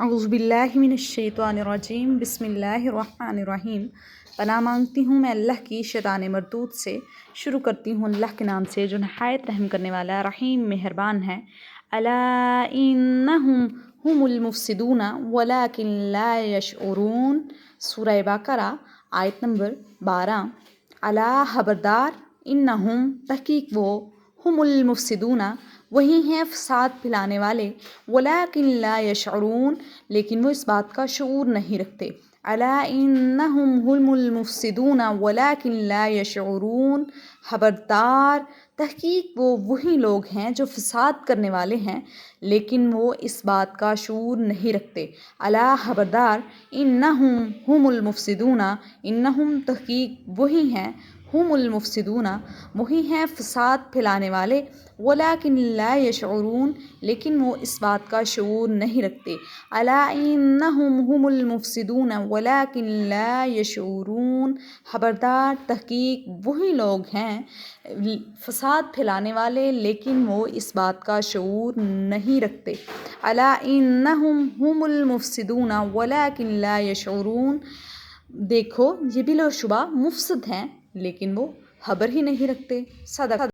اعوذ باللہ من الشیطان الرجیم بسم اللہ الرحمن الرحیم۔ پناہ مانگتی ہوں میں اللہ کی شیطان مردود سے۔ شروع کرتی ہوں اللہ کے نام سے جو نہایت رحم کرنے والا رحیم مہربان ہے۔ الا انہم هم المفسدون ولکن لا یشعرون۔ سورہ بقرہ آیت نمبر 12۔ الا خبردار، انہم تحقیق وہ، ہم المفسدون وہی ہیں فساد پھیلانے والے، ولیکن لا یشعرون لیکن وہ اس بات کا شعور نہیں رکھتے۔ الا انہم هم المفسدون ولیکن لا یشعرون۔ خبردار، تحقیق وہ وہی لوگ ہیں جو فساد کرنے والے ہیں لیکن وہ اس بات کا شعور نہیں رکھتے۔ الا خبردار، انہم هم المفسدون انہم تحقیق وہی ہیں، ہم المفسدون وہی ہیں فساد پھیلانے والے، ولیکن لا یشعرون لیکن وہ اس بات کا شعور نہیں رکھتے۔ الا انہم هم المفسدون ولیکن لا یشعرون۔ خبردار، تحقیق وہی لوگ ہیں فساد پھیلانے والے لیکن وہ اس بات کا شعور نہیں رکھتے۔ الا انہم هم المفسدون ولیکن لا یشعرون۔ دیکھو، یہ بلا شبہ مفسد ہیں لیکن وہ خبر ہی نہیں رکھتے۔ صدق